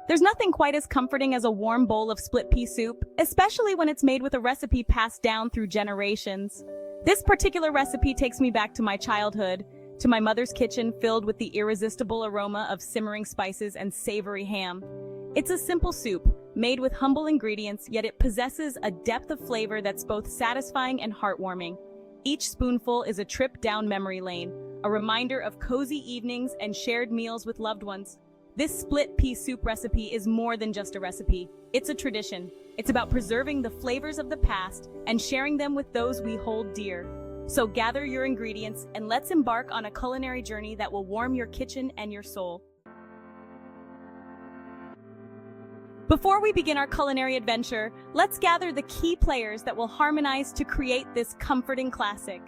There's nothing quite as comforting as a warm bowl of split pea soup, especially when it's made with a recipe passed down through generations. This particular recipe takes me back to my childhood, to my mother's kitchen filled with the irresistible aroma of simmering spices and savory ham. It's a simple soup, made with humble ingredients, yet it possesses a depth of flavor that's both satisfying and heartwarming. Each spoonful is a trip down memory lane, a reminder of cozy evenings and shared meals with loved ones. This split pea soup recipe is more than just a recipe. It's a tradition. It's about preserving the flavors of the past and sharing them with those we hold dear. So gather your ingredients and let's embark on a culinary journey that will warm your kitchen and your soul. Before we begin our culinary adventure, let's gather the key players that will harmonize to create this comforting classic.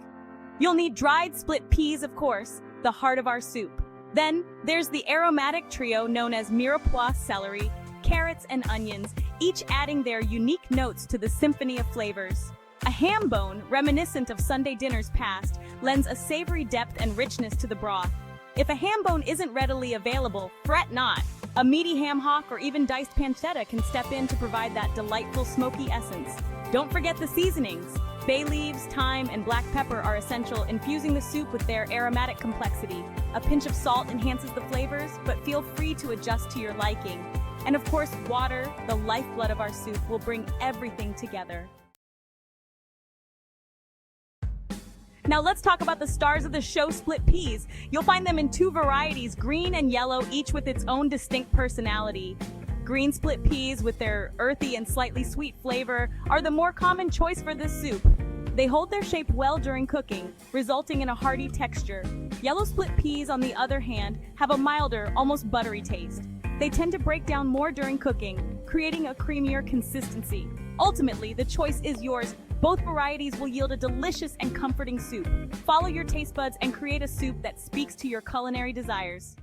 You'll need dried split peas, of course, the heart of our soup. Then, there's the aromatic trio known as mirepoix celery, carrots, and onions, each adding their unique notes to the symphony of flavors. A ham bone, reminiscent of Sunday dinners past, lends a savory depth and richness to the broth. If a ham bone isn't readily available, fret not. A meaty ham hock or even diced pancetta can step in to provide that delightful smoky essence. Don't forget the seasonings. Bay leaves, thyme, and black pepper are essential, infusing the soup with their aromatic complexity. A pinch of salt enhances the flavors, but feel free to adjust to your liking. And of course, water, the lifeblood of our soup, will bring everything together. Now let's talk about the stars of the show, split peas. You'll find them in two varieties, green and yellow, each with its own distinct personality. Green split peas, with their earthy and slightly sweet flavor, are the more common choice for this soup. They hold their shape well during cooking, resulting in a hearty texture. Yellow split peas, on the other hand, have a milder, almost buttery taste. They tend to break down more during cooking, creating a creamier consistency. Ultimately, the choice is yours. Both varieties will yield a delicious and comforting soup. Follow your taste buds and create a soup that speaks to your culinary desires.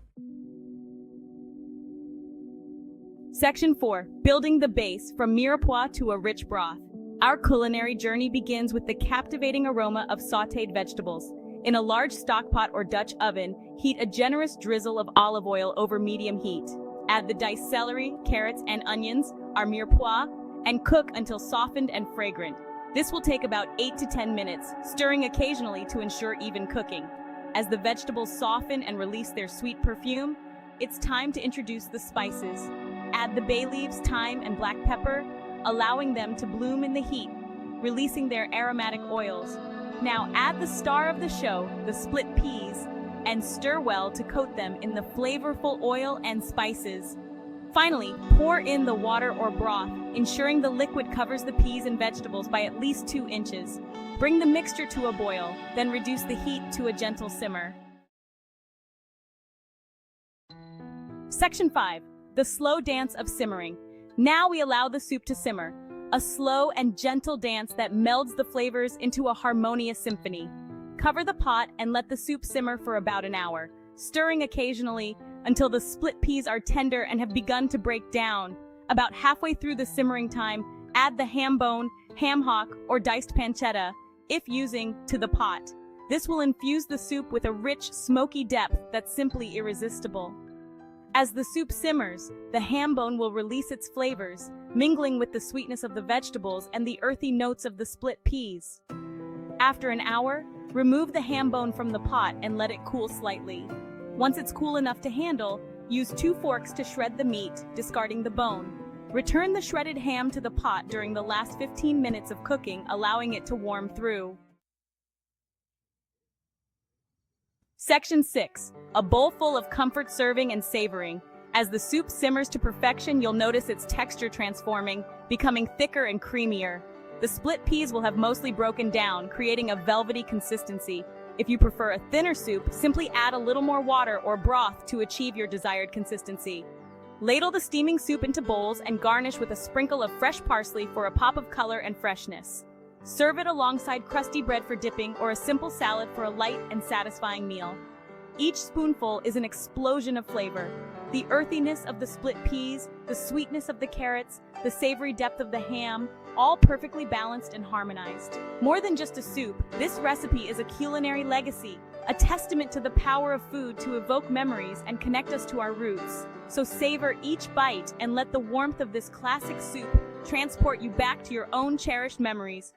Section 4. Building the base, from mirepoix to a rich broth. Our culinary journey begins with the captivating aroma of sautéed vegetables. In a large stockpot or Dutch oven, heat a generous drizzle of olive oil over medium heat. Add the diced celery, carrots, and onions, our mirepoix, and cook until softened and fragrant. This will take about 8 to 10 minutes, stirring occasionally to ensure even cooking. As the vegetables soften and release their sweet perfume, it's time to introduce the spices. Add the bay leaves, thyme, and black pepper, allowing them to bloom in the heat, releasing their aromatic oils. Now add the star of the show, the split peas, and stir well to coat them in the flavorful oil and spices. Finally, pour in the water or broth, ensuring the liquid covers the peas and vegetables by at least 2 inches. Bring the mixture to a boil, then reduce the heat to a gentle simmer. Section 5. The slow dance of simmering. Now we allow the soup to simmer, a slow and gentle dance that melds the flavors into a harmonious symphony. Cover the pot and let the soup simmer for about an hour, stirring occasionally until the split peas are tender and have begun to break down. About halfway through the simmering time, add the ham bone, ham hock, or diced pancetta, if using, to the pot. This will infuse the soup with a rich, smoky depth that's simply irresistible. As the soup simmers, the ham bone will release its flavors, mingling with the sweetness of the vegetables and the earthy notes of the split peas. After an hour, remove the ham bone from the pot and let it cool slightly. Once it's cool enough to handle, use 2 forks to shred the meat, discarding the bone. Return the shredded ham to the pot during the last 15 minutes of cooking, allowing it to warm through. Section 6. A bowl full of comfort serving and savoring. As the soup simmers to perfection, you'll notice its texture transforming, becoming thicker and creamier. The split peas will have mostly broken down, creating a velvety consistency. If you prefer a thinner soup, simply add a little more water or broth to achieve your desired consistency. Ladle the steaming soup into bowls and garnish with a sprinkle of fresh parsley for a pop of color and freshness. Serve it alongside crusty bread for dipping or a simple salad for a light and satisfying meal. Each spoonful is an explosion of flavor. The earthiness of the split peas, the sweetness of the carrots, the savory depth of the ham, all perfectly balanced and harmonized. More than just a soup, this recipe is a culinary legacy, a testament to the power of food to evoke memories and connect us to our roots. So savor each bite and let the warmth of this classic soup transport you back to your own cherished memories.